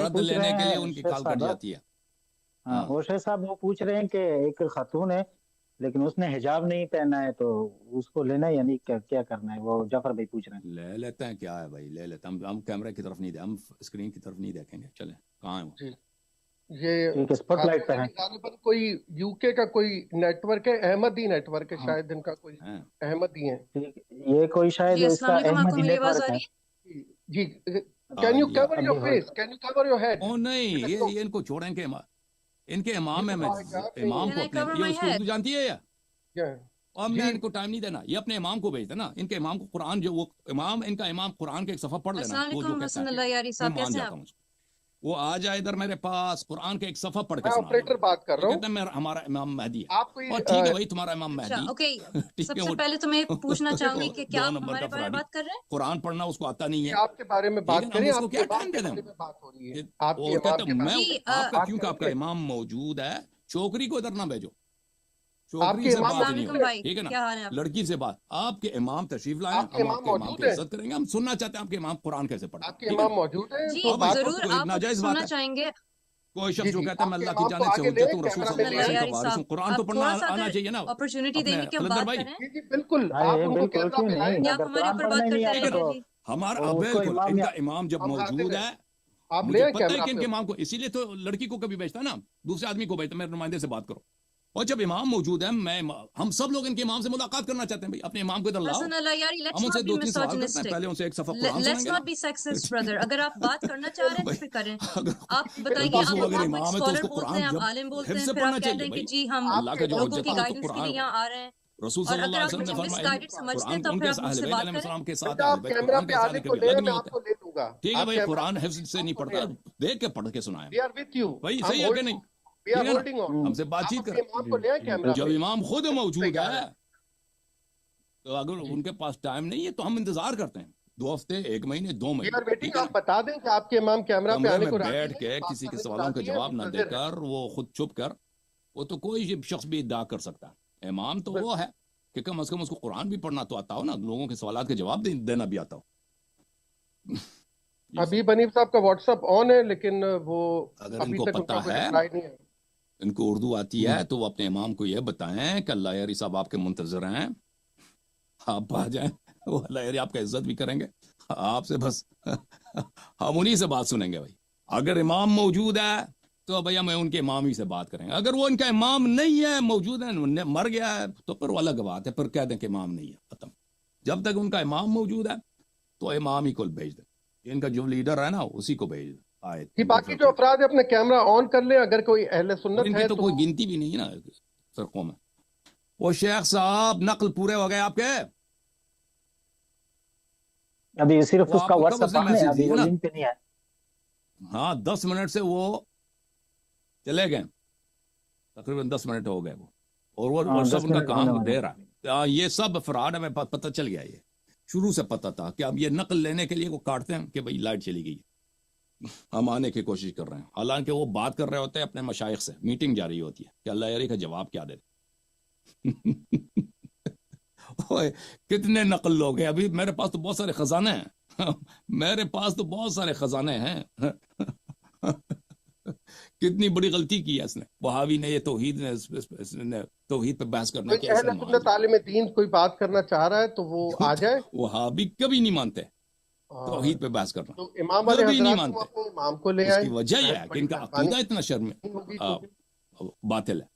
रद्द पूछ रहे लेने के लिए हैं उनकी शेख कॉल कट साहब, जाती है। हाँ वो शेख साहब वो पूछ रहे हैं कि एक खातून है लेकिन उसने हिजाब नहीं पहना है, तो उसको लेना है या नहीं, क्या क्या करना है, वो जाफर भाई पूछ रहे हैं। ले लेते हैं, क्या है भाई, ले लेते हैं। हम कैमरे की तरफ नहीं दे, हम स्क्रीन की तरफ नहीं देखेंगे। चले, कहाँ है वो? जी, ये ठीक है, स्पॉटलाइट पे है। गालिबन कोई यूके का कोई नेटवर्क है, अहमदी नेटवर्क है हाँ शायद, इनका कोई हैं? अहमदी है। ठीक है, ये कोई शायद जी अस्सलाम इसका वालेकुम, आपको अहमदी मेरी आवाज आ नेटवर्क है। रही है? जी, हाँ कैन यू जी, कवर योर अभी हो face, can you cover your head? ओ नहीं, ये इनको छोड़ें, इनके इमाम है। मैं इमाम को Can I अपने, cover ये my उसको head? उर्दू जानती है या? Yeah. और जी, मैं इनको टाइम नहीं देना, ये अपने इमाम को भेज देना। इनके इमाम को कुरान, जो वो इमाम, इनका इमाम कुरान के एक सफ़ा पढ़ लेना, अस्सलाम वो जो वालेकुम कहता हसन है अल्लाह यारी मैं साहब, मान कैसे हैं जाता आप? हूँ। वो आ जाए इधर मेरे पास, कुरान के एक सफ़ा पढ़ के मैं सुना ऑपरेटर देगा। बात कर ये रहा कहता है हूँ। मेरा, हमारा इमाम महदी है। आप कोई और ठीक है भाई, तुम्हारा इमाम अच्छा महदी ओके, ठीक है, सबसे वो पहले तो मैं पूछना चाहूंगी कि क्या दो आप नंबर हमारे का बारे में फ्राडी, बात कर रहे हैं? कुरान पढ़ना उसको आता नहीं है। आपके बारे में ठीक है बात ना, हम करें, उसको आपके क्या इमाम टाइम के दे दें? बारे में बात हो रही है, ये आपके वो कहता इमाम के है, बारे मैं जी आपका, क्योंकि में। आपका इमाम मौजूद है, छोकरी को इधर ना भेजो, छोकरी आपके से इमाम बात अस्सलाम नहीं वालेकुम होगी, भाई, ठीक है ना, क्या हाल है आपके? लड़की से बात। आपके इमाम तशरीफ लाएं, आपके हम इमाम आपके इमाम मौजूद की है, इज्जत करेंगे, हम सुनना चाहते हैं आपके इमाम कुरान कैसे पढ़ते हैं, आपके ठीक है इमाम ना। मौजूद है जी तो अब बात इसको जरूर, कोई आप नाजायज सुनना बात है, चाहेंगे। कोई जी शख्स जो जी, कहता है मैं आपके अल्लाह की इमाम को जानिब से आगे ले, हुज्जत हूँ, रसूल कैमरा में सल्लल्लाहु ले अलैहि अल्लाह वसल्लम आए। का यारी वारिस हूँ, साहब, कुरान तो आप पढ़ना थोड़ा सा आना अगर चाहिए ना अपॉर्चुनिटी अपने देंगे कि हम फलंदर बात भाई। करें। जी जी बिल्कुल, हाँ आप ये उनको बिल्कुल, कैमरा क्यों पे लाएं। नहीं, या आप अगर हमारे कुरान ऊपर पढ़ना बात ही नहीं करते आता ठीक है रहेंगे ना, जी? हमारा तो उसको बिल्कुल, इमाम इनका इमाम जब हम हाजिर मौजूद हैं, है, आप मुझे ले पता है कैमरा कि पे। इनके इमाम को, इसीलिए तो लड़की को कभी भेजता ना, दूसरे आदमी को भेजता, मेरे नुमाइंदे से बात करो। और जब इमाम मौजूद है, हम सब लोग इनके इमाम से मुलाकात करना चाहते हैं भाई, अपने इमाम को इधर लाओ, हसन अल्लाह यारी, हम लेट्स उनसे नॉट बी 2-3 सवाल करते हैं, मिसोजिनिस्टिक, पहले उनसे एक सफा कुरान लेट्स सुनेंगे नॉट ना। Be sexist brother. अगर आप बात करना चाह रहे हैं तो भाई फिर करें। अगर आप बताइए, बिल्कुल, आप अगर अपने आप को एक इमाम है तो स्कॉलर उसको बोलते कुरान हैं, आप जब आलिम बोलते हिफ्ज़ हैं, से फिर आप पढ़ना कहते चाहिए हैं कि भाई। जी हम अल्लाह का जो लोगों हुज्जत की है वो तो गाइडेंस के कुरान लिए है। यहाँ आ रहे हैं, रसूल और सल्लल्लाहु अगर अलैहि आप वसल्लम मुझे ने फरमाया, मिसगाइडेड समझते कुरान हैं तो उनके फिर आप अहले मुझसे बैत बात करें। अलैहिस्सलाम के साथ, बेटा अहले आप बैत कैमरा कुरान पे के साथ आने को कभी ले, अलग मैं नहीं होते। आपको ले लूंगा। ठीक है आप भाई, कैमरा कुरान हिफ्ज़ से नहीं पे पढ़ता, देख के पढ़ के सुनाए, वी आर विथ यू, भाई आई सही एम है कि नहीं? होल्डिंग, वी आर ठीक है ना, होल्डिंग ऑन। हमसे आप बातचीत अपने करें। इमाम को ले आए कैमरा जब पे। इमाम खुद मौजूद तैयार है, है तो अगर जी, उनके पास टाइम नहीं है तो हम इंतजार करते हैं 2 हफ्ते, 1 महीने, 2 वी महीने, आर वेटिंग। ठीक है आप ना। बता दें कि आपके इमाम कैमरा पे कमरे आने में को राजी बैठ हैं, के बात किसी के करने को सवालों का राजी हैं, जवाब ना मुंतज़िर हैं। देकर वो खुद चुप कर, वो तो कोई शख्स भी इद्दा कर सकता है। इमाम तो वो है कि कम से कम उसको कुरान भी पढ़ना तो आता हो ना, लोगों के सवालात के जवाब देना भी आता हो। अभी हनीफ साहब का व्हाट्सएप ऑन है, लेकिन वो अगर अभी इनको तक पता उनका कोई है, रिप्लाई नहीं है। इनको उर्दू आती है, तो वो अपने इमाम को ये बताएं कि अल्लाह यारी साहब आपके मुंतजर हैं, आप आ जाएं, वो अल्लाह यारी आपका इज्जत भी करेंगे, आपसे बस हम उन्हीं से बात सुनेंगे भाई। अगर इमाम मौजूद है तो भैया मैं उनके इमाम ही से बात करेंगे। अगर वो इनका इमाम नहीं है, मौजूद है, मर गया है, तो फिर वो अलग बात है, फिर कह दें कि इमाम नहीं है, खत्म। जब तक उनका इमाम मौजूद है तो इमाम ही को भेज दें, इनका जो लीडर है ना उसी को भेज दें। आए कि बाकी जो अफराद है अपने कैमरा ऑन कर ले, अगर कोई अहले सुन्नत इनकी है तो कोई गिनती भी नहीं है ना फिरकों में। वो शेख साहब नकल पूरे हो गए आपके, अभी सिर्फ वो उसका आपको कब व्हाट्सएप उसने ऑन है, मैसेज अभी दिया वो ना? लिंक पे नहीं है। हाँ 10 मिनट से वो चले गए, तकरीबन 10 मिनट हो गए वो, और वो हाँ, सब 10 उनका मिनट होने काम वाले दे हैं। रहा है। ये सब फ्रॉड हमें पता चल गया, ये शुरू से पता था कि अब ये नकल लेने के लिए वो काटते हैं कि भाई लाइट चली गई, हम आने की कोशिश कर रहे हैं, हालांकि वो बात कर रहे होते हैं अपने मशाइख से, मीटिंग जारी होती है कि अल्लाह यारी का जवाब क्या दे। ओए कितने नकल लोग हैं, अभी मेरे पास तो बहुत सारे खजाने हैं मेरे पास तो बहुत सारे खजाने हैं कितनी बड़ी गलती की है इसने, वहावी ने, ये तौहीद ने तौहीद पे बहस करने कोई अहले सुन्नत आलिम दीन कोई बात करना चाह रहा है तो वो आ जाए। वहावी कभी नहीं मानते तौहीद पे बहस करना, तो इमाम वाले कभी नहीं हजरात मानते। अपने इमाम को ले आए। इसकी वजह यह है कि इनका अकीदा इतना शर्म बातिल है।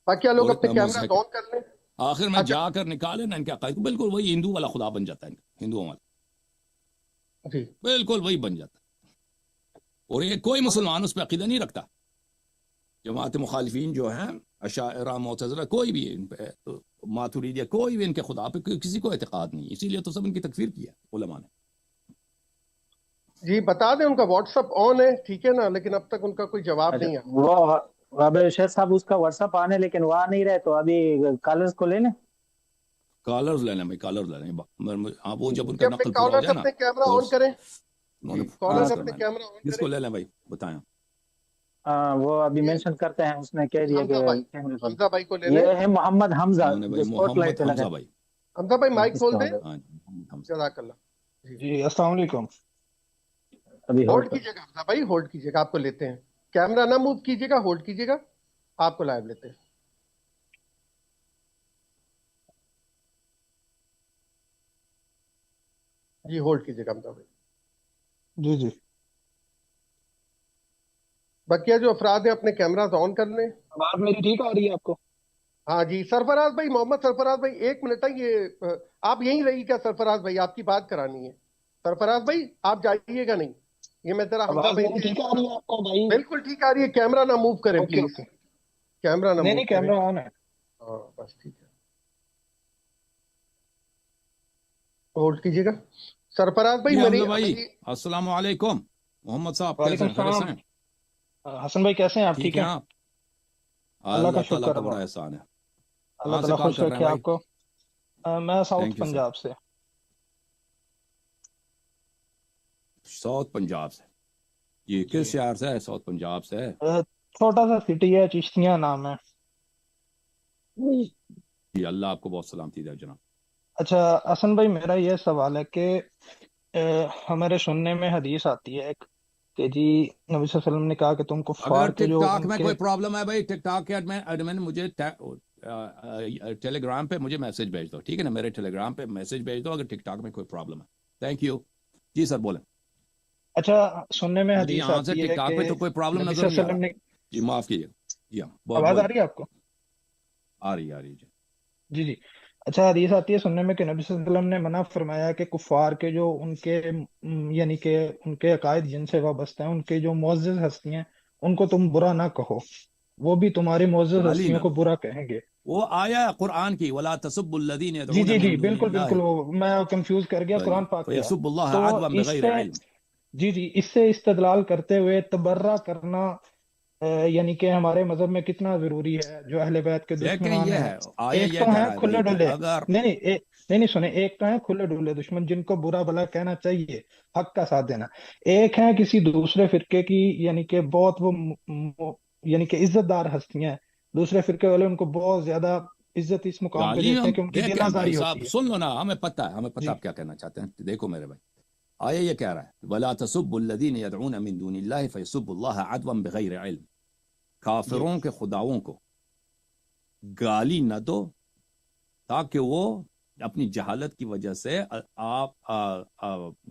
बाकी लोग और अपने इतना कैमरा मुज़हक ऑन कर लें। आखिर में जाकर निकाले ना इनके अकायद को, बिल्कुल वही हिंदू वाला खुदा बन जाता है इनका, हिंदुओं वाला जी बिल्कुल वही बन जाता है। और ये कोई मुसलमान उस पर अकीदा नहीं रखता, जमात मुखालिफीन जो हैं, अशाइरा, मुअतज़िला, कोई भी इन पे, तो मातुरीदिया, कोई भी इनके खुदा पे किसी को एतकाद नहीं, इसीलिए तो सब इनकी तकफीर किया उलमा ने। जी बता दें उनका व्हाट्सएप ऑन है, ठीक है ना, लेकिन अब तक उनका कोई जवाब नहीं है। वो अभी शेख साहब उसका व्हाट्सएप आने, लेकिन वो आ नहीं रहे, तो अभी कॉलर्स को ले लें। कॉलर्स ले लें भाई, कॉलर्स ले लें। आप वो जब उनका नकल पूरा हो कॉलर्स जाए ना, अपने कैमरा ऑन करें, कॉलर्स हाँ, अपने कैमरा ऑन किसको करें। ले लें भाई बताएं। वो अभी मेंशन करते हैं, उसने कह दिया कि हमजा भाई को ले लें। ये है मोहम्मद हमजा, भाई स्पॉटलाइट पे लगा। भाई हमजा भाई माइक खोल दें। हाँ, जज़ाकल्लाह। जी अस्सलाम वालेकुम। अभी होल्ड होल्ड पर। कीजिएगा हमजा भाई, होल्ड कीजिएगा, आपको लेते हैं। कैमरा ना मूव कीजिएगा, होल्ड कीजिएगा, आपको लाइव लेते हैं। जी होल्ड कीजिएगा हमजा भाई। जी जी। बकिया जो अफराद हैं अपने कैमराज ऑन कर लें। बात मेरी ठीक आ रही है आपको? हाँ जी, सरफराज भाई, मोहम्मद सरफराज भाई, एक मिनट है ये, आप यहीं रहिएगा सरफराज भाई, आपकी बात करानी है। सरफराज भाई आप जाइएगा नहीं, ये मैं तेरा हमजा आवाज भाई मेरी से, ठीक आ रही है आपको भाई? बिल्कुल ठीक आ रही है। कैमरा ना मूव करें ओके प्लीज, ओके। कैमरा ना नहीं मूव नहीं, करें। कैमरा ऑन है। हाँ बस ठीक है, होल्ड कीजिएगा। सरफराज भाई जी मेरी हमजा भाई, मेरी अस्सलाम वालेकुम। मोहम्मद साहब कैसे वालेकुम हैं, खैरियत से सलाम। हैं? हसन भाई कैसे हैं आप? ठीक ठीक हैं हैं? आप? अल्लाह का अल्लाह ताला शुक्र का है। बड़ा एहसान है। अल्लाह कहाँ से ताला कॉल खुश कर रहे रखे हैं भाई? आपको। मैं south thank you sir. Punjab से। साउथ पंजाब से? ये जी। किस शहर से है, साउथ पंजाब से है? छोटा सा सिटी है, चिश्तिया नाम है। जी अल्लाह आपको बहुत सलामती दे जनाब। अच्छा हसन भाई, मेरा ये सवाल है कि हमारे सुनने में हदीस आती है एक, कि जी नबी सल्लल्लाहु अलैहि वसल्लम ने कहा कि तुम अगर कुफ्फार के जो टिकटॉक में उनके। कोई प्रॉब्लम है भाई, टिकटॉक के एडमिन मुझे टेलीग्राम पे मुझे मैसेज भेज दो, ठीक है ना? मेरे टेलीग्राम पे मैसेज भेज दो अगर टिकटॉक में कोई प्रॉब्लम है। Thank you. जी सर बोले। अच्छा, सुनने में मुझे हदीस यहाँ से आती है टिकटॉक कि पे तो कोई प्रॉब्लम नबी नजर नहीं आ सल्लल्लाहु रहा। अलैहि वसल्लम ने। जी माफ कीजिए। जी हाँ बहुत आवाज आ बोलिए। रही है आपको? आ रही जी। जी जी। अच्छा, हदीस आती है सुनने में कि नबी सल्लल्लाहु अलैहि वसल्लम ने मना फरमाया कि कुफार के जो उनके यानी कि उनके अकायद जिनसे वाबस्ता है, उनके जो मुअज़्ज़ज़ हस्ती हैं, उनको तुम बुरा ना कहो, वो भी तुम्हारी मुअज़्ज़ज़ गाली हस्तियों ना को दो। बुरा कहेंगे। वो आया है कुरान की, वला तसुब्बुल्लज़ीना जी यदऊना जी जी, मिन बिल्कुल दूनिल्लाह बिल्कुल, वो मैं कंफ्यूज कर गया, कुरान पाक की है। फयसुब्बुल्लाह तो अदवन बिगैर इससे, इल्म। जी जी, इससे इस्तदलाल करते हुए तबर्रा करना यानी कि हमारे मजहब में कितना जरूरी है, जो अहले बैत के लेकिन दुश्मनान ये हैं। है, आया एक ये तो कह हैं रहा है खुले भाई कि डुले, अगर नहीं नहीं नहीं नहीं, सुने, एक तो हैं खुले डुले दुश्मन जिनको बुरा भला कहना चाहिए, हक का साथ देना। एक है किसी दूसरे फिरके की, यानी कि बहुत वो यानी कि इज्जतदार हस्तियां हैं, दूसरे फिरके वाले उनको बहुत ज्यादा इज्जत इस मुकाम पे गाली देते हम हैं कि उनकी देखें भाई दिनाजारी साहब, होती है। सुन लो ना, हमें पता है, हमें पता जी आप क्या कहना चाहते हैं। देखो मेरे भाई, आया ये कह रहा है वला तसुब्बुल्लज़ीना यदऊना मिन दूनिल्लाहि फयसुब्बुल्लाह अदवन बिगैर इल्म। जी काफिरों के खुदाओं को गाली न दो ताकि वो अपनी जहालत की वजह से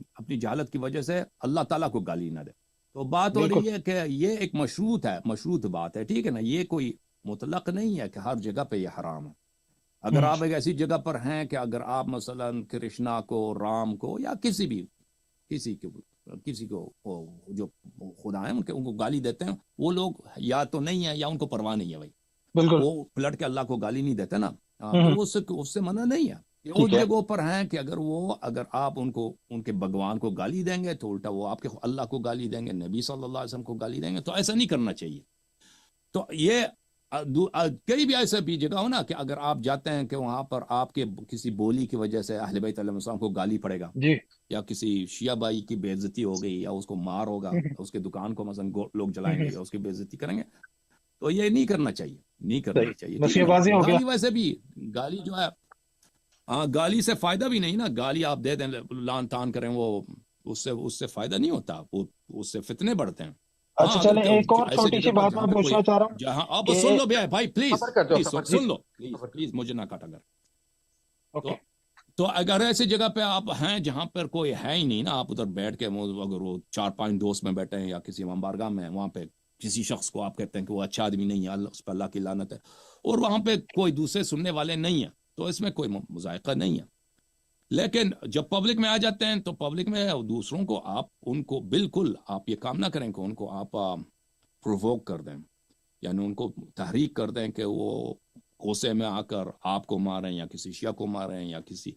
अपनी जहालत की वजह से अल्लाह ताला को गाली ना दे। तो बात हो बिल्कुल। रही है कि ये एक मशरूत है, मशरूत बात है, ठीक है ना? ये कोई मुतलक नहीं है कि हर जगह पे ये हराम है। अगर आप एक ऐसी जगह पर हैं कि अगर आप मसलन कृष्णा को, राम को, या किसी को जो खुदा है उनके उनको गाली देते हैं, वो लोग या तो नहीं है या उनको परवाह नहीं है भाई, बिल्कुल। वो पलट के अल्लाह को गाली नहीं देते ना। हाँ, हम्म तो हम्म, वो उससे उससे मना नहीं है। ये उन ठीक है। जगहों पर हैं कि अगर आप उनको उनके भगवान को गाली देंगे तो उल्टा वो आपके अल्लाह को गाली देंगे, नबी सल्लल्लाहु अलैहि वसल्लम को गाली देंगे, तो ऐसा नहीं करना चाहिए। तो ये कई भी ऐसे भी जगह हो ना कि अगर आप जाते हैं कि वहां पर आपके किसी बोली की वजह से अहले बैत अलैहिस्सलाम को गाली पड़ेगा, जी या किसी शिया भाई की बेइज्जती हो गई, या उसको मार होगा, उसके दुकान को मसलन लोग जलाएंगे या उसकी बेइज्जती करेंगे, तो ये नहीं करना चाहिए, नहीं करना सही, चाहिए, बस ठीक ये है ना? वाज़ेह हो गया। गाली वैसे भी, गाली जो है, हाँ, गाली से फायदा भी नहीं ना। गाली आप दे दें, लान तान करें, वो उससे उससे फायदा नहीं होता, वो उससे फितने बढ़ते हैं। अच्छा हाँ, चले, अगर एक और ऐसे छोटी सी जगह पर बात मैं पूछना चाह रहा हूँ जहाँ अब कि सुन लो भैया भाई, प्लीज सबर कर जाओ, प्लीज सबर सुन लो, प्लीज सबर प्लीज मुझे ना काटा कर। ओके तो अगर ऐसी जगह पे आप हैं जहां पर कोई है ही नहीं ना, आप उधर बैठ के अगर वो 4-5 दोस्त में बैठे हैं या किसी बारगाह में, वहां पे किसी शख्स को आप कहते हैं कि वो अच्छा आदमी नहीं है, अल्लाह उस पर अल्लाह की लानत है, और वहां पे कोई दूसरे सुनने वाले नहीं है, तो इसमें कोई मुज़ायका नहीं है। लेकिन जब पब्लिक में आ जाते हैं तो पब्लिक में दूसरों को आप उनको बिल्कुल आप ये काम ना करें कि उनको आप प्रोवोक कर दें, यानी उनको तहरीक कर दें कि वो गुस्से में आकर आपको मारें या किसी शिया को मारें या किसी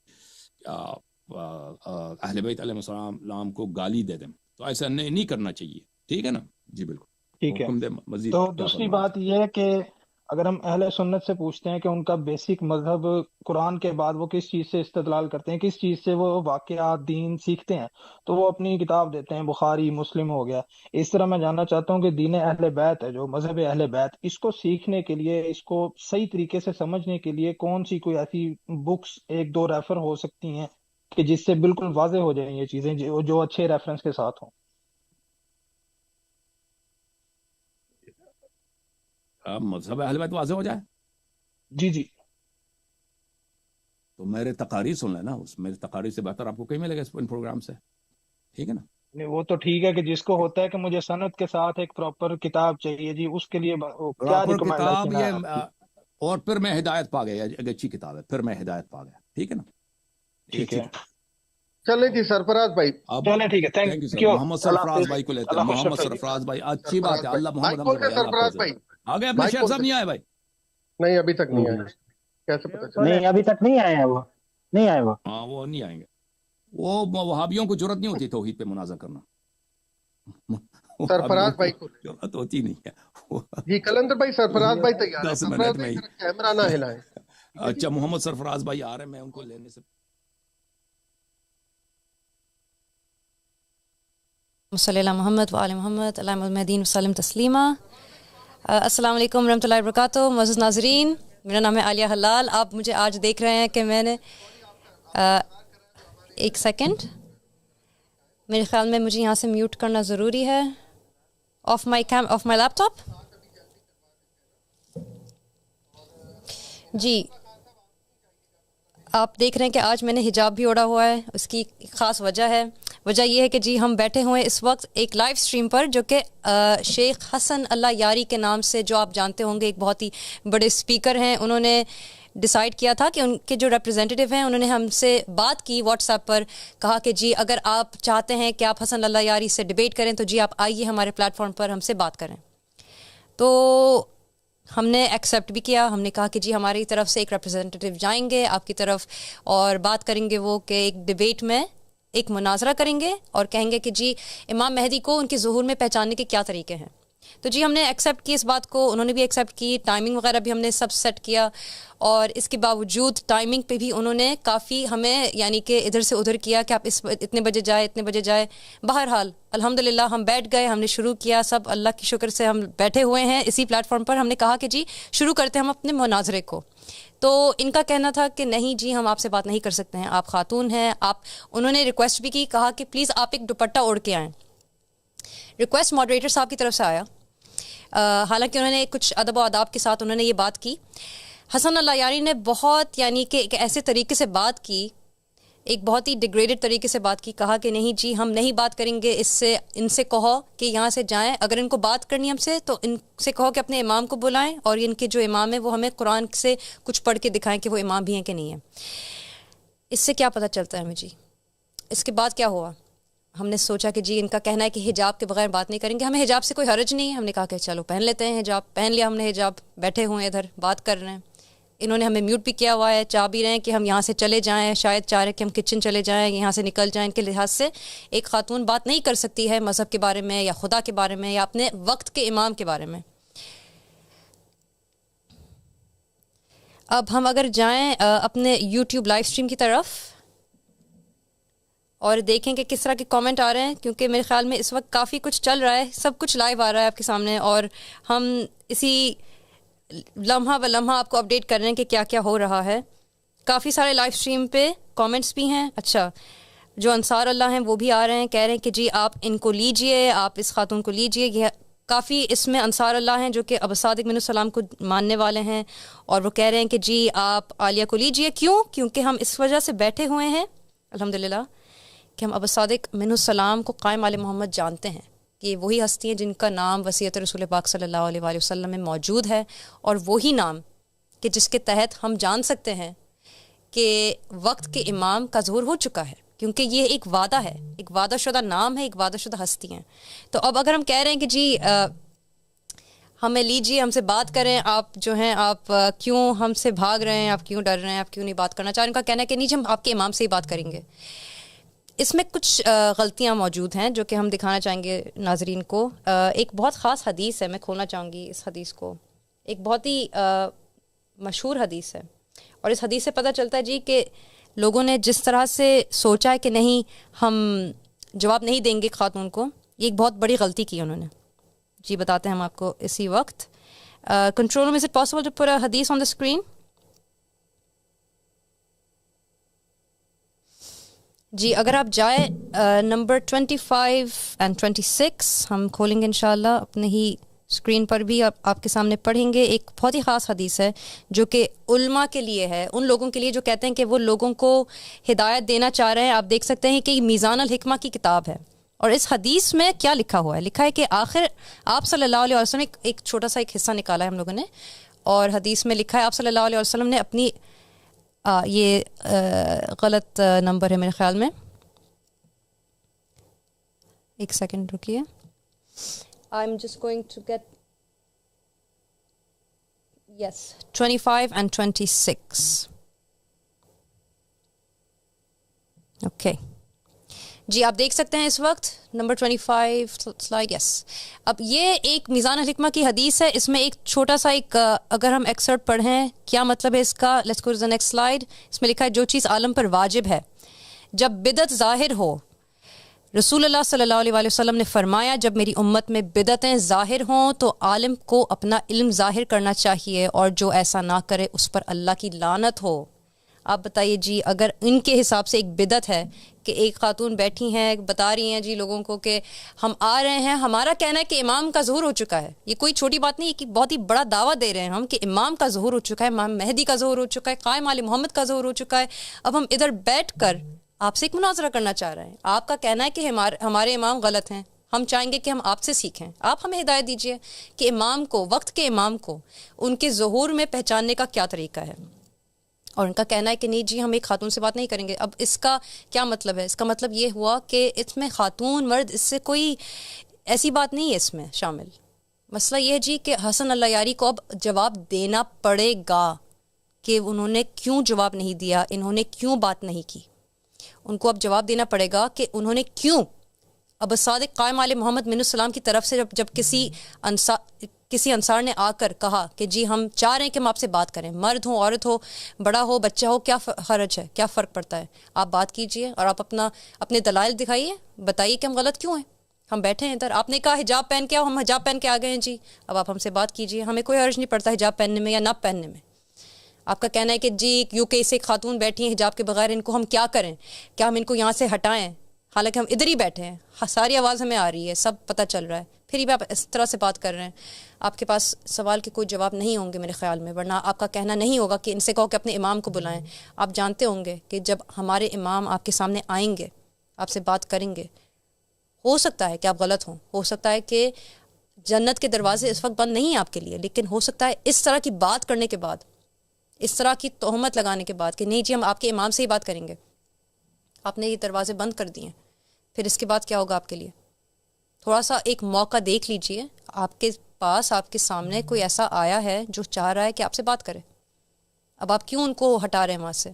अहले बैत अलैहिस्सलाम को गाली दे दें। तो ऐसा नहीं करना चाहिए, ठीक है ना? जी बिल्कुल, ठीक है। हुक्म दे मजीद तो क्या दूसरी फरमाना बात यह है कि अगर हम अहले सुन्नत से पूछते हैं कि उनका बेसिक मजहब कुरान के बाद वो किस चीज़ से इस्तदलाल करते हैं, किस चीज़ से वो वाक़यात दीन सीखते हैं, तो वो अपनी किताब देते हैं, बुखारी मुस्लिम हो गया। इस तरह मैं जानना चाहता हूँ कि दीन अहले बैत है, जो मजहब अहले बैत, इसको सीखने के लिए, इसको सही तरीके से समझने के लिए कौन सी कोई ऐसी बुक्स एक दो रेफर हो सकती हैं कि जिससे बिल्कुल वाज़ेह हो जाए ये चीज़ें, जो अच्छे रेफरेंस के साथ हों। अब मजहब अहल बैत वाज़ेह हो जाए जी जी। तो मेरे तकारीर सुन लेना, उस मेरे तकारीर से बेहतर आपको कहीं मिलेगा इन प्रोग्राम से, ठीक है ना? नहीं वो तो ठीक है कि जिसको होता है कि मुझे सनद के साथ एक प्रॉपर किताब चाहिए जी, उसके लिए क्या प्रॉपर रिकमेंडेशन किताब है ये आपकी? और फिर मैं हिदायत पा गया, एक अच्छी किताब है, फिर मैं हिदायत पा गया, ठीक है ना? एक ठीक अच्छी है, किताब। चलें जी सरफराज भाई, अब चलें ठीक है, thank you thank sir. You. Mohammad Allah Sarfaraz हाफिज, भाई को लेते हैं, अल्लाह खुश मोहम्मद रखे जी। सरफराज भाई, अच्छी बात है, सरफराज भाई अल्लाह माइक मोहम्मद खोल हमको के भाई, अल्लाह सरफराज हाफिज भाई, भाई। आ गए अपने माइक शेख खोल साहब, के। नहीं आए भाई? नहीं अभी तक नहीं आए, नहीं कैसे पता चला? नहीं, अभी तक नहीं आए हैं वो, नहीं आए वो। हाँ वो नहीं आएंगे, वो वहाबियों को जरूरत नहीं होती तौहीद पे मुनाज़ा करना। वहाबियों सरफराज भाई को को जरूरत होती नहीं है। जी, कलंदर भाई सरफराज भाई तैयार है, 10 सरफराज मिनट भाई में ही। जरा कैमरा ना हिलाएं। अच्छा मोहम्मद सरफराज भाई आ रहे हैं, मैं उनको लेने से सल्लल्लाहु अलैहि मोहम्मद व आले मोहम्मद अल्लाहुम्मा महदीन वसल्लम तस्लीमा। अस्सलाम वालेकुम रहमतुल्लाहि व बरकातुहू। मुअज़्ज़ज़ नाज़रीन, मेरा नाम है आलिया हलाल। आप मुझे आज देख रहे हैं कि मैंने एक सेकंड, मेरे ख्याल में मुझे यहाँ से म्यूट करना ज़रूरी है। ऑफ माई लैपटॉप जी। आप देख रहे हैं कि आज मैंने हिजाब भी ओढ़ा हुआ है, उसकी ख़ास वजह है। वजह यह है कि जी हम बैठे हुए हैं इस वक्त एक लाइव स्ट्रीम पर, जो कि शेख हसन अल्लाह यारी के नाम से, जो आप जानते होंगे, एक बहुत ही बड़े स्पीकर हैं। उन्होंने डिसाइड किया था कि उनके जो रिप्रेजेंटेटिव हैं उन्होंने हमसे बात की व्हाट्सएप पर, कहा कि जी अगर आप चाहते हैं कि आप हसन अल्लाह यारी से डिबेट करें तो जी आप आइए हमारे प्लेटफॉर्म पर हमसे बात करें। तो हमने एक्सेप्ट भी किया। हमने कहा कि जी हमारी तरफ से एक रिप्रेजेंटेटिव जाएंगे आपकी तरफ और बात करेंगे, वो कि एक डिबेट में एक मुनाजरा करेंगे और कहेंगे कि जी इमाम मेहदी को उनके ज़ुहूर में पहचानने के क्या तरीके हैं। तो जी हमने एक्सेप्ट की इस बात को, उन्होंने भी एक्सेप्ट की, टाइमिंग वगैरह भी हमने सब सेट किया। और इसके बावजूद टाइमिंग पे भी उन्होंने काफ़ी हमें यानी कि इधर से उधर किया कि आप इतने बजे जाए, इतने बजे जाए। बहरहाल अल्हम्दुलिल्लाह हम बैठ गए, हमने शुरू किया। सब अल्लाह की शुक्र से हम बैठे हुए हैं इसी प्लेटफॉर्म पर। हमने कहा कि जी शुरू करते हैं हम अपने मुनाजरे को। तो इनका कहना था कि नहीं जी हम आपसे बात नहीं कर सकते हैं, आप खातून हैं। आप, उन्होंने रिक्वेस्ट भी की, कहा कि प्लीज़ आप एक दुपट्टा ओढ़ के आएँ। रिक्वेस्ट मॉडरेटर साहब की तरफ से आया। हालांकि उन्होंने कुछ अदब व आदाब के साथ उन्होंने ये बात की। हसन अल्लाह यारी ने बहुत यानी कि एक ऐसे तरीके से बात की, एक बहुत ही डिग्रेडेड तरीके से बात की। कहा कि नहीं जी हम नहीं बात करेंगे इससे, इनसे कहो कि यहाँ से जाएं। अगर इनको बात करनी हमसे तो इनसे कहो कि अपने इमाम को बुलाएं और इनके जो इमाम है वो हमें कुरान से कुछ पढ़ के दिखाएं कि वो इमाम भी हैं कि नहीं है। इससे क्या पता चलता है हमें जी। इसके बाद क्या हुआ, हमने सोचा कि जी इनका कहना है कि हिजाब के बगैर बात नहीं करेंगे, हमें हिजाब से कोई हर्ज नहीं है। हमने कहा कि चलो पहन लेते हैं हिजाब। पहन लिया हमने हिजाब, बैठे हुए हैं इधर बात कर रहे हैं। इन्होंने हमें म्यूट भी किया हुआ है, चाह भी रहे हैं कि हम यहाँ से चले जाएं, शायद चाह रहे हैं कि हम किचन चले जाएं, यहाँ से निकल जाएं। इनके लिहाज से एक खातून बात नहीं कर सकती है मज़हब के बारे में या खुदा के बारे में या अपने वक्त के इमाम के बारे में। अब हम अगर जाएं अपने यूट्यूब लाइव स्ट्रीम की तरफ और देखें कि किस तरह के कमेंट आ रहे हैं, क्योंकि मेरे ख्याल में इस वक्त काफ़ी कुछ चल रहा है, सब कुछ लाइव आ रहा है आपके सामने और हम इसी लम्हा ब लम्हा आपको अपडेट कर रहे हैं कि क्या क्या हो रहा है। काफ़ी सारे लाइव स्ट्रीम पे कमेंट्स भी हैं। अच्छा, जो अंसार अल्लाह हैं वो भी आ रहे हैं, कह रहे हैं कि जी आप इनको लीजिए, आप इस खातून को लीजिए। ये काफ़ी इसमें अंसार अल्लाह हैं जो कि अबू सादिक मिनुस्सलाम को मानने वाले हैं और वो कह रहे हैं कि जी आप आलिया को लीजिए। क्यों? क्योंकि हम इस वजह से बैठे हुए हैं अल्हम्दुलिल्लाह कि हम अबू सादिक मिनुस्सलाम को कायम आले मोहम्मद जानते हैं कि वही हस्ती हैं जिनका नाम वसीयत रसूल पाक सल्लल्लाहु अलैहि वसल्लम में मौजूद है और वही नाम कि जिसके तहत हम जान सकते हैं कि वक्त के इमाम का ज़हूर हो चुका है, क्योंकि ये एक वादा है, एक वादा शुदा नाम है, एक वादा शुदा हस्ती हैं। तो अब अगर हम कह रहे हैं कि जी हमें लीजिए, हमसे बात करें, आप जो हैं आप क्यों हमसे भाग रहे हैं, आप क्यों डर रहे हैं, आप क्यों नहीं बात करना चाह रहे हैं, उनका कहना है कि नहीं जी हम आपके इमाम से ही बात करेंगे। इसमें कुछ गलतियाँ मौजूद हैं जो कि हम दिखाना चाहेंगे नाजरीन को। एक बहुत ख़ास हदीस है, मैं खोलना चाहूँगी इस हदीस को। एक बहुत ही मशहूर हदीस है और इस हदीस से पता चलता है जी कि लोगों ने जिस तरह से सोचा है कि नहीं हम जवाब नहीं देंगे खातून को, ये एक बहुत बड़ी गलती की उन्होंने। जी बताते हैं हम आपको इसी वक्त। Control room, is it possible to put a हदीस ऑन द स्क्रीन? जी अगर आप जाए नंबर 25 एंड 26 हम खोलेंगे इंशाल्लाह अपने ही اسکرین پر بھی آپ کے سامنے پڑھیں گے. ایک بہت ہی خاص حدیث ہے جو کہ علماء کے لیے ہے, ان لوگوں کے لیے جو کہتے ہیں کہ وہ لوگوں کو ہدایت دینا چاہ رہے ہیں. آپ دیکھ سکتے ہیں کہ یہ میزان الحکمہ کی کتاب ہے, اور اس حدیث میں کیا لکھا ہوا ہے. لکھا ہے کہ آخر آپ صلی اللہ علیہ وسلم ایک چھوٹا سا ایک حصہ نکالا ہے ہم لوگوں نے, اور حدیث میں لکھا ہے آپ صلی اللہ علیہ وسلم نے اپنی یہ غلط نمبر ہے میرے خیال میں, ایک سیکنڈ رکیے. I'm just going to get yes 25 and 26. Okay. جی آپ دیکھ سکتے ہیں اس وقت نمبر 25 سلائڈ. یس, اب یہ ایک میزان الحکمہ کی حدیث ہے. اس میں ایک چھوٹا سا ایک اگر ہم ایکسرٹ پڑھیں کیا مطلب ہے اس کا. Let's go to the next slide. اس میں لکھا ہے جو چیز عالم پر واجب ہے جب بدعت ظاہر ہو, رسول اللہ صلی اللہ علیہ وآلہ وسلم نے فرمایا جب میری امت میں بدعتیں ظاہر ہوں تو عالم کو اپنا علم ظاہر کرنا چاہیے, اور جو ایسا نہ کرے اس پر اللہ کی لعنت ہو. آپ بتائیے جی, اگر ان کے حساب سے ایک بدعت ہے کہ ایک خاتون بیٹھی ہیں بتا رہی ہیں جی لوگوں کو کہ ہم آ رہے ہیں, ہمارا کہنا ہے کہ امام کا ظہور ہو چکا ہے. یہ کوئی چھوٹی بات نہیں, یہ بہت ہی بڑا دعویٰ دے رہے ہیں ہم کہ امام کا ظہور ہو چکا ہے, امام مہدی کا ظہور ہو چکا ہے, قائم آل محمد کا ظہور ہو چکا ہے. اب ہم ادھر بیٹھ کر آپ سے ایک مناظرہ کرنا چاہ رہے ہیں. آپ کا کہنا ہے کہ ہمارے امام غلط ہیں, ہم چاہیں گے کہ ہم آپ سے سیکھیں. آپ ہمیں ہدایت دیجیے کہ امام کو, وقت کے امام کو ان کے ظہور میں پہچاننے کا کیا طریقہ ہے. اور ان کا کہنا ہے کہ نہیں جی ہم ایک خاتون سے بات نہیں کریں گے. اب اس کا کیا مطلب ہے؟ اس کا مطلب یہ ہوا کہ اس میں خاتون مرد اس سے کوئی ایسی بات نہیں ہے اس میں شامل. مسئلہ یہ ہے جی کہ حسن اللہ یاری کو اب جواب دینا پڑے گا کہ انہوں نے کیوں جواب نہیں دیا, انہوں نے کیوں بات نہیں کی. ان کو اب جواب دینا پڑے گا کہ انہوں نے کیوں. اب صادق قائم آل محمد من السلام کی طرف سے جب کسی انصار نے آ کر کہا کہ جی ہم چاہ رہے ہیں کہ ہم آپ سے بات کریں, مرد ہو عورت ہو بڑا ہو بچہ ہو, کیا حرج ہے, کیا فرق پڑتا ہے, آپ بات کیجئے اور آپ اپنے دلائل دکھائیے, بتائیے کہ ہم غلط کیوں ہیں. ہم بیٹھے ہیں ادھر, آپ نے کہا حجاب پہن کے آؤ, ہم حجاب پہن کے آ گئے ہیں جی, اب آپ ہم سے بات کیجئے, ہمیں کوئی حرج نہیں پڑتا حجاب پہننے میں یا نہ پہننے میں. آپ کا کہنا ہے کہ جی UK سے خاتون بیٹھی ہیں حجاب کے بغیر, ان کو ہم کیا کریں, کیا ہم ان کو یہاں سے ہٹائیں, حالانکہ ہم ادھر ہی بیٹھے ہیں, ساری آواز ہمیں آ رہی ہے, سب پتہ چل رہا ہے, پھر بھی آپ اس طرح سے بات کر رہے ہیں. آپ کے پاس سوال کے کوئی جواب نہیں ہوں گے میرے خیال میں, ورنہ آپ کا کہنا نہیں ہوگا کہ ان سے کہو کہ اپنے امام کو بلائیں. آپ جانتے ہوں گے کہ جب ہمارے امام آپ کے سامنے آئیں گے, آپ سے بات کریں گے, ہو سکتا ہے کہ آپ غلط ہوں, ہو سکتا ہے کہ جنت کے دروازے اس وقت بند نہیں ہیں آپ کے لیے, لیکن ہو سکتا ہے اس طرح کی بات کرنے کے بعد, اس طرح کی تہمت لگانے کے بعد کہ نہیں جی ہم آپ کے امام سے ہی بات کریں گے, آپ نے یہ دروازے بند کر دیے, پھر اس کے بعد کیا ہوگا آپ کے لیے. تھوڑا سا ایک موقع دیکھ لیجئے, آپ کے پاس آپ کے سامنے کوئی ایسا آیا ہے جو چاہ رہا ہے کہ آپ سے بات کرے, اب آپ کیوں ان کو ہٹا رہے ہیں وہاں سے.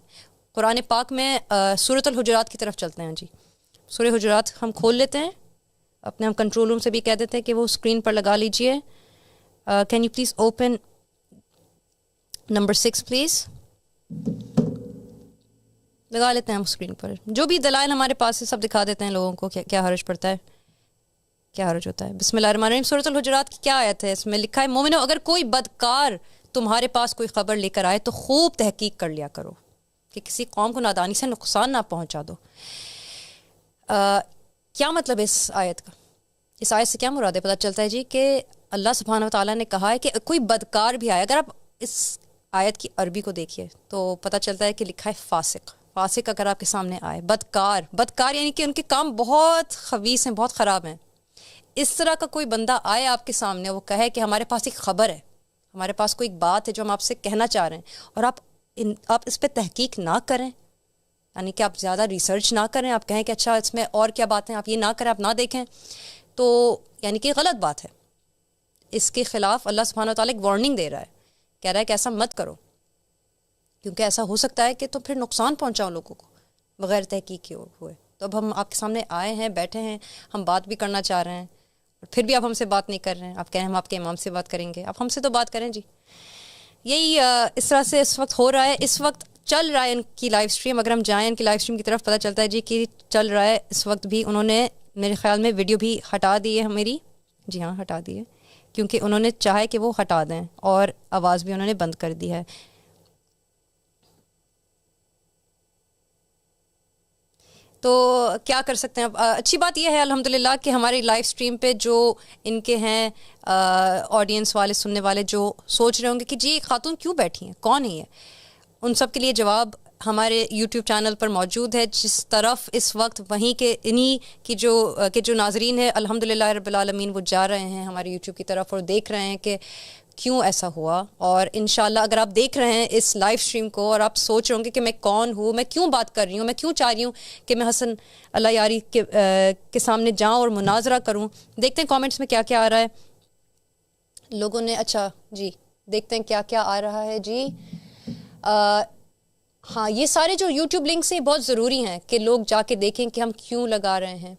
قرآن پاک میں سورۃ الحجرات کی طرف چلتے ہیں جی. سورہ حجرات ہم کھول لیتے ہیں, اپنے ہم کنٹرول روم سے بھی کہہ دیتے ہیں کہ وہ اسکرین پر لگا لیجئے. Can you please open number 6 please, لگا لیتے ہیں ہم اسکرین پر. جو بھی دلائل ہمارے پاس ہے سب دکھا دیتے ہیں لوگوں کو, کیا حرج پڑتا ہے, کیا حرج ہوتا ہے. بسم اللہ الرحمن الرحیم. سورۃ الحجرات کی کیا آیت ہے؟ اس میں لکھا ہے مومنو اگر کوئی بدکار تمہارے پاس کوئی خبر لے کر آئے تو خوب تحقیق کر لیا کرو کہ کسی قوم کو نادانی سے نقصان نہ پہنچا دو. کیا مطلب ہے اس آیت کا؟ اس آیت سے کیا مراد ہے؟ پتہ چلتا ہے جی کہ اللہ سبحانہ و تعالیٰ نے کہا ہے کہ کوئی بدکار بھی آئے. اگر آپ اس آیت کی عربی کو دیکھیے تو پتہ چلتا ہے کہ لکھا ہے فاسق. فاسق اگر آپ کے سامنے آئے, بدکار یعنی کہ ان کے کام بہت خبیث ہیں, بہت خراب ہیں. اس طرح کا کوئی بندہ آئے آپ کے سامنے, وہ کہے کہ ہمارے پاس ایک خبر ہے, ہمارے پاس کوئی بات ہے جو ہم آپ سے کہنا چاہ رہے ہیں, اور آپ اس پہ تحقیق نہ کریں, یعنی کہ آپ زیادہ ریسرچ نہ کریں, آپ کہیں کہ اچھا اس میں اور کیا باتیں, آپ یہ نہ کریں, آپ نہ دیکھیں, تو یعنی کہ غلط بات ہے. اس کے خلاف اللہ سبحانہ و تعالیٰ ایک وارننگ دے رہا ہے, کہہ رہا ہے کہ ایسا مت کرو, کیونکہ ایسا ہو سکتا ہے کہ تو پھر نقصان پہنچاؤ لوگوں کو بغیر تحقیق کے ہوئے. تو اب ہم آپ کے سامنے آئے ہیں, بیٹھے ہیں, ہم بات بھی کرنا چاہ رہے ہیں, پھر بھی آپ ہم سے بات نہیں کر رہے ہیں. آپ کہیں ہم آپ کے امام سے بات کریں گے, آپ ہم سے تو بات کریں جی. یہی اس طرح سے اس وقت ہو رہا ہے. اس وقت چل رہا ہے ان کی لائیو اسٹریم. اگر ہم جائیں ان کی لائیو اسٹریم کی طرف پتہ چلتا ہے جی کہ چل رہا ہے اس وقت بھی. انہوں نے میرے خیال میں ویڈیو بھی ہٹا دی ہے میری, جی ہاں ہٹا دی ہے, کیونکہ انہوں نے چاہے کہ وہ ہٹا دیں, اور آواز بھی انہوں نے بند کر دی ہے. تو کیا کر سکتے ہیں اب. اچھی بات یہ ہے الحمدللہ کہ ہماری لائیو اسٹریم پہ جو ان کے ہیں آڈینس والے سننے والے جو سوچ رہے ہوں گے کہ جی ایک خاتون کیوں بیٹھی ہیں, کون ہے یہ, ان سب کے لیے جواب ہمارے یوٹیوب چینل پر موجود ہے, جس طرف اس وقت وہیں کے انہی کی جو ناظرین ہیں الحمدللہ رب العالمین وہ جا رہے ہیں ہمارے یوٹیوب کی طرف اور دیکھ رہے ہیں کہ کیوں ایسا ہوا. اور انشاءاللہ اگر آپ دیکھ رہے ہیں اس لائیو اسٹریم کو اور آپ سوچ رہے ہوں گے کہ میں کون ہوں, میں کیوں بات کر رہی ہوں, میں کیوں چاہ رہی ہوں کہ میں حسن اللہ یاری کے سامنے جاؤں اور مناظرہ کروں, دیکھتے ہیں کامنٹس میں کیا کیا آ رہا ہے لوگوں نے. اچھا جی دیکھتے ہیں کیا کیا آ رہا ہے جی. ہاں یہ سارے جو یوٹیوب لنکس ہیں بہت ضروری ہیں کہ لوگ جا کے دیکھیں کہ ہم کیوں لگا رہے ہیں.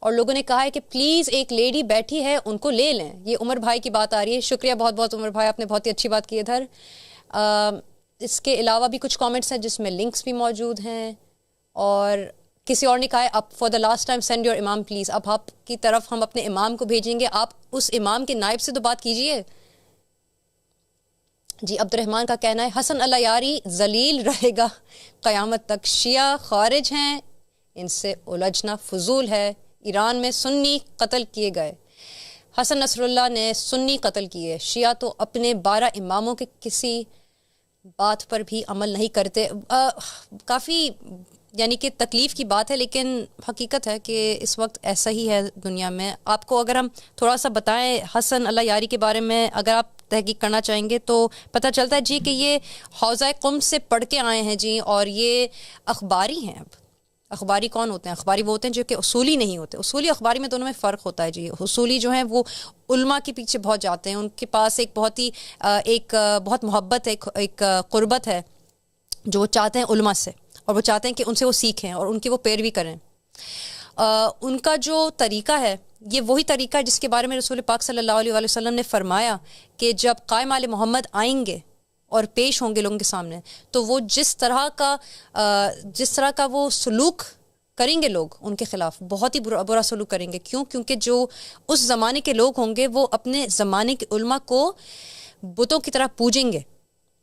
اور لوگوں نے کہا ہے کہ پلیز ایک لیڈی بیٹھی ہے ان کو لے لیں. یہ عمر بھائی کی بات آ رہی ہے, شکریہ بہت بہت عمر بھائی, آپ نے بہت ہی اچھی بات کی ادھر. اس کے علاوہ بھی کچھ کامنٹس ہیں جس میں لنکس بھی موجود ہیں. اور کسی اور نے کہا ہے اب for the last time send your امام پلیز, اب آپ کی طرف ہم اپنے امام کو بھیجیں گے, آپ اس امام کے نائب سے تو بات کیجیے. جی عبد الرحمن کا کہنا ہے حسن اللہ یاری ذلیل رہے گا قیامت تک, شیعہ خارج ہیں ان سے الجھنا فضول ہے. ایران میں سنی قتل کیے گئے, حسن نصر اللہ نے سنی قتل کیے, شیعہ تو اپنے 12 اماموں کے کسی بات پر بھی عمل نہیں کرتے. کافی یعنی کہ تکلیف کی بات ہے, لیکن حقیقت ہے کہ اس وقت ایسا ہی ہے دنیا میں. آپ کو اگر ہم تھوڑا سا بتائیں حسن اللہ یاری کے بارے میں, اگر آپ تحقیق کرنا چاہیں گے تو پتہ چلتا ہے جی کہ یہ حوزہ قم سے پڑھ کے آئے ہیں جی, اور یہ اخباری ہیں. اب اخباری کون ہوتے ہیں؟ اخباری وہ ہوتے ہیں جو کہ اصولی نہیں ہوتے. اصولی اخباری میں دونوں میں فرق ہوتا ہے جی. اصولی جو ہیں وہ علماء کے پیچھے بہت جاتے ہیں, ان کے پاس ایک بہت محبت ہے, ایک قربت ہے جو وہ چاہتے ہیں علماء سے, اور وہ چاہتے ہیں کہ ان سے وہ سیکھیں اور ان کی وہ پیروی کریں. ان کا جو طریقہ ہے یہ وہی طریقہ ہے جس کے بارے میں رسول پاک صلی اللہ علیہ وسلم نے فرمایا کہ جب قائم آل محمد آئیں گے اور پیش ہوں گے لوگوں کے سامنے تو وہ جس طرح کا وہ سلوک کریں گے لوگ ان کے خلاف, بہت ہی برا سلوک کریں گے. کیوں؟ کیونکہ جو اس زمانے کے لوگ ہوں گے وہ اپنے زمانے کے علماء کو بتوں کی طرح پوجیں گے.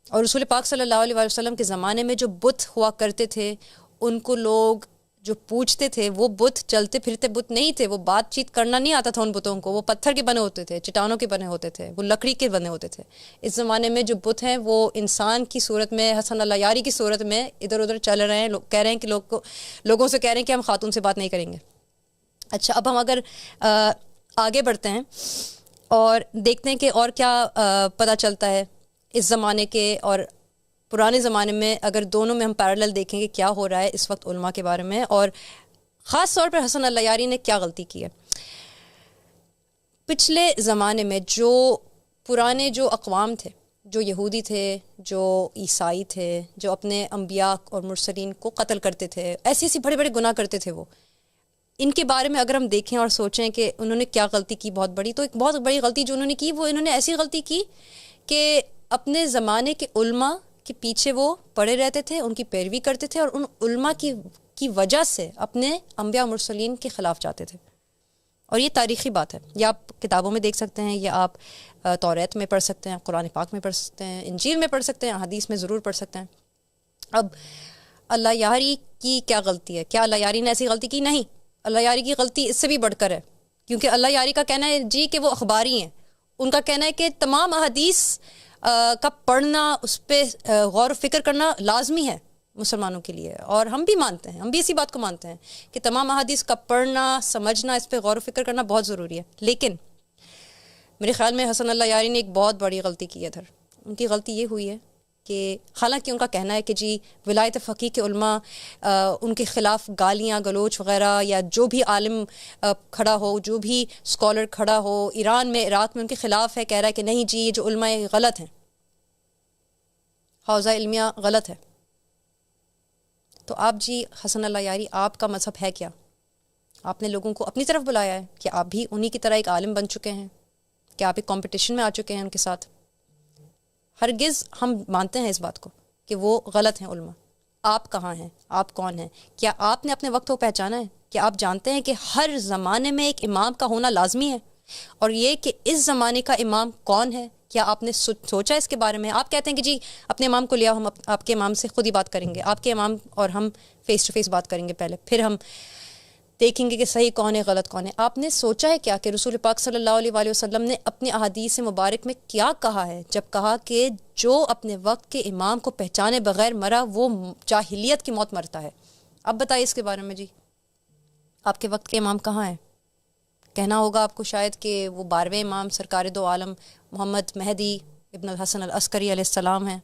اور رسول پاک صلی اللہ علیہ وسلم کے زمانے میں جو بت ہوا کرتے تھے ان کو لوگ جو پوجتے تھے وہ بت چلتے پھرتے بت نہیں تھے, وہ بات چیت کرنا نہیں آتا تھا ان بتوں کو, وہ پتھر کے بنے ہوتے تھے, چٹانوں کے بنے ہوتے تھے, وہ لکڑی کے بنے ہوتے تھے. اس زمانے میں جو بت ہیں وہ انسان کی صورت میں, حسن اللہ یاری کی صورت میں ادھر ادھر چل رہے ہیں. کہہ رہے ہیں کہ لوگوں سے کہہ رہے ہیں کہ ہم خاتون سے بات نہیں کریں گے. اچھا اب ہم اگر آگے بڑھتے ہیں اور دیکھتے ہیں کہ اور کیا پتہ چلتا ہے اس زمانے کے اور پرانے زمانے میں, اگر دونوں میں ہم پیرالل دیکھیں کہ کیا ہو رہا ہے اس وقت علماء کے بارے میں, اور خاص طور پر حسن اللہ یاری نے کیا غلطی کی ہے. پچھلے زمانے میں جو پرانے جو اقوام تھے, جو یہودی تھے, جو عیسائی تھے, جو اپنے انبیاء اور مرسلین کو قتل کرتے تھے, ایسے بڑے بڑے گناہ کرتے تھے, وہ ان کے بارے میں اگر ہم دیکھیں اور سوچیں کہ انہوں نے کیا غلطی کی بہت بڑی, تو ایک بہت بڑی غلطی جو انہوں نے کی وہ انہوں نے ایسی غلطی کی کہ اپنے زمانے کے علماء کے پیچھے وہ پڑے رہتے تھے, ان کی پیروی کرتے تھے, اور ان علماء کی وجہ سے اپنے انبیاء مرسلین کے خلاف جاتے تھے. اور یہ تاریخی بات ہے, یہ آپ کتابوں میں دیکھ سکتے ہیں, یا آپ توریت میں پڑھ سکتے ہیں, قرآن پاک میں پڑھ سکتے ہیں, انجیل میں پڑھ سکتے ہیں, حدیث میں ضرور پڑھ سکتے ہیں. اب اللہ یاری کی کیا غلطی ہے؟ کیا اللہ یاری نے ایسی غلطی کی؟ نہیں, اللہ یاری کی غلطی اس سے بھی بڑھ کر ہے, کیونکہ اللہ یاری کا کہنا ہے جی کہ وہ اخباری ہیں. ان کا کہنا ہے کہ تمام احادیث کا پڑھنا, اس پہ غور و فکر کرنا لازمی ہے مسلمانوں کے لیے, اور ہم بھی مانتے ہیں, ہم بھی اسی بات کو مانتے ہیں کہ تمام احادیث کا پڑھنا, سمجھنا, اس پہ غور و فکر کرنا بہت ضروری ہے. لیکن میرے خیال میں حسن اللہ یاری نے ایک بہت بڑی غلطی کی ہے ادھر. ان کی غلطی یہ ہوئی ہے کہ حالانکہ ان کا کہنا ہے کہ جی ولایت فقیہ کے علماء ان کے خلاف گالیاں گلوچ وغیرہ, یا جو بھی عالم کھڑا ہو, جو بھی اسکالر کھڑا ہو ایران میں, عراق میں, ان کے خلاف ہے, کہہ رہا ہے کہ نہیں جی یہ جو علماء غلط ہیں, حوزہ علمیہ غلط ہے. تو آپ جی حسن اللہ یاری, آپ کا مذہب ہے کیا؟ آپ نے لوگوں کو اپنی طرف بلایا ہے کہ آپ بھی انہی کی طرح ایک عالم بن چکے ہیں, کہ آپ ایک کمپٹیشن میں آ چکے ہیں ان کے ساتھ؟ ہرگز ہم مانتے ہیں اس بات کو کہ وہ غلط ہیں علماء. آپ کہاں ہیں؟ آپ کون ہیں؟ کیا آپ نے اپنے وقت کو پہچانا ہے؟ کیا آپ جانتے ہیں کہ ہر زمانے میں ایک امام کا ہونا لازمی ہے, اور یہ کہ اس زمانے کا امام کون ہے کیا آپ نے سوچا اس کے بارے میں؟ آپ کہتے ہیں کہ جی اپنے امام کو لیا، ہم آپ کے امام سے خود ہی بات کریں گے، آپ کے امام اور ہم فیس ٹو فیس بات کریں گے پہلے، پھر ہم دیکھیں گے کہ صحیح کون ہے غلط کون ہے. آپ نے سوچا ہے کیا کہ رسول پاک صلی اللہ علیہ وآلہ وسلم نے اپنی احادیث مبارک میں کیا کہا ہے جب کہا کہ جو اپنے وقت کے امام کو پہچانے بغیر مرا وہ جاہلیت کی موت مرتا ہے؟ اب بتائیے اس کے بارے میں. جی آپ کے وقت کے امام کہاں ہیں؟ کہنا ہوگا آپ کو شاید کہ وہ 12ویں امام سرکار دو عالم محمد مہدی ابن الحسن العسکری علیہ السلام ہیں.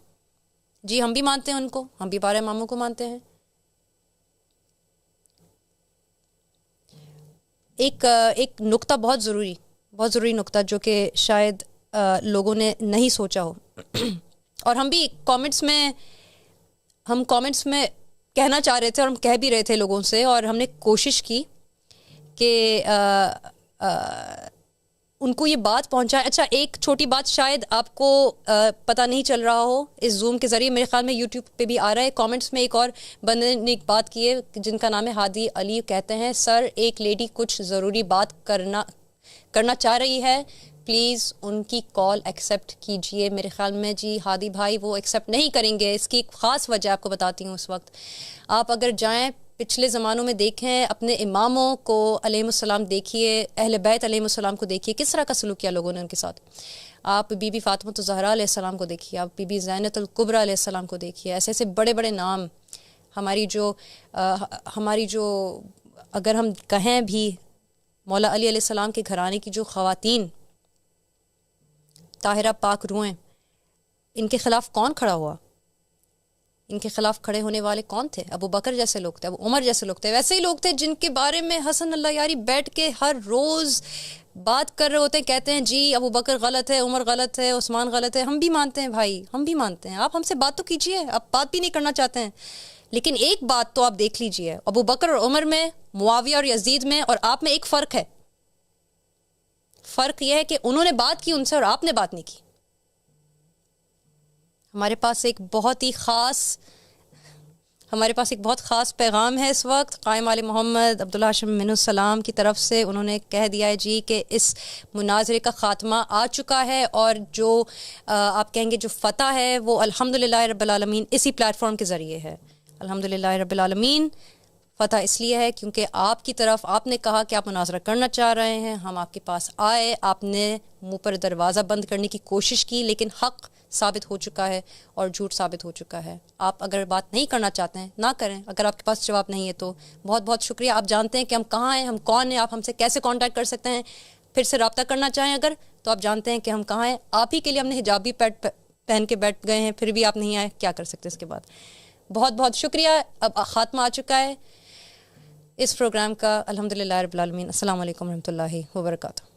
جی ہم بھی مانتے ہیں ان کو، ہم بھی 12 اماموں کو مانتے ہیں. ایک نقطہ بہت ضروری نقطہ جو کہ شاید لوگوں نے نہیں سوچا ہو اور ہم بھی کامنٹس میں کہنا چاہ رہے تھے اور ہم کہہ بھی رہے تھے لوگوں سے، اور ہم نے کوشش کی کہ ان کو یہ بات پہنچائے. اچھا ایک چھوٹی بات شاید آپ کو پتہ نہیں چل رہا ہو اس زوم کے ذریعے، میرے خیال میں یوٹیوب پہ بھی آ رہا ہے. کامنٹس میں ایک اور بندے نے ایک بات کی ہے جن کا نام ہے ہادی علی، کہتے ہیں سر ایک لیڈی کچھ ضروری بات کرنا چاہ رہی ہے، پلیز ان کی کال ایکسیپٹ کیجئے. میرے خیال میں جی ہادی بھائی وہ ایکسیپٹ نہیں کریں گے. اس کی ایک خاص وجہ آپ کو بتاتی ہوں. اس وقت آپ اگر جائیں پچھلے زمانوں میں دیکھیں اپنے اماموں کو علیہ السلام دیکھیے، اہل بیت علیہ السلام کو دیکھیے کس طرح کا سلوک کیا لوگوں نے ان کے ساتھ. آپ بی بی فاطمہ الزہرا علیہ السلام کو دیکھیے، آپ بی بی زینت الکبریٰ علیہ السلام کو دیکھیے. ایسے ایسے بڑے بڑے نام ہماری جو اگر ہم کہیں بھی مولا علی علیہ السلام کے گھرانے کی جو خواتین طاہرہ پاک روحیں، ان کے خلاف کون کھڑا ہوا؟ ان کے خلاف کھڑے ہونے والے کون تھے؟ ابو بکر جیسے لوگ تھے، ابو عمر جیسے لوگ تھے. ویسے ہی لوگ تھے جن کے بارے میں حسن اللہ یاری بیٹھ کے ہر روز بات کر رہے ہوتے ہیں، کہتے ہیں جی ابو بکر غلط ہے، عمر غلط ہے، عثمان غلط ہے. ہم بھی مانتے ہیں بھائی، ہم بھی مانتے ہیں. آپ ہم سے بات تو کیجئے، آپ بات بھی نہیں کرنا چاہتے ہیں. لیکن ایک بات تو آپ دیکھ لیجئے، ابو بکر اور عمر میں، معاویہ اور یزید میں اور آپ میں ایک فرق ہے. فرق یہ ہے کہ انہوں نے بات کی ان سے اور آپ نے بات نہیں کی. ہمارے پاس ایک بہت خاص پیغام ہے اس وقت قائم آل محمد عبداللہ ہاشم منہ السلام کی طرف سے. انہوں نے کہہ دیا ہے جی کہ اس مناظرے کا خاتمہ آ چکا ہے اور جو آپ کہیں گے جو فتح ہے وہ الحمدللہ رب العالمین اسی پلیٹ فارم کے ذریعے ہے. الحمدللہ رب العالمین فتح اس لیے ہے کیونکہ آپ کی طرف آپ نے کہا کہ آپ مناظرہ کرنا چاہ رہے ہیں، ہم آپ کے پاس آئے، آپ نے منہ پر دروازہ بند کرنے کی کوشش کی، لیکن حق ثابت ہو چکا ہے اور جھوٹ ثابت ہو چکا ہے. آپ اگر بات نہیں کرنا چاہتے ہیں نہ کریں، اگر آپ کے پاس جواب نہیں ہے تو بہت بہت شکریہ. آپ جانتے ہیں کہ ہم کہاں ہیں، ہم کون ہیں، آپ ہم سے کیسے کانٹیکٹ کر سکتے ہیں. پھر سے رابطہ کرنا چاہیں اگر تو آپ جانتے ہیں کہ ہم کہاں ہیں. آپ ہی کے لیے ہم نے حجاب بھی پہن کے بیٹھ گئے ہیں، پھر بھی آپ نہیں آئے، کیا کر سکتے اس کے بعد. بہت بہت شکریہ. اب خاتمہ آ چکا ہے اس پروگرام کا. الحمدللہ رب العالمین. السلام علیکم ورحمۃ اللہ وبرکاتہ.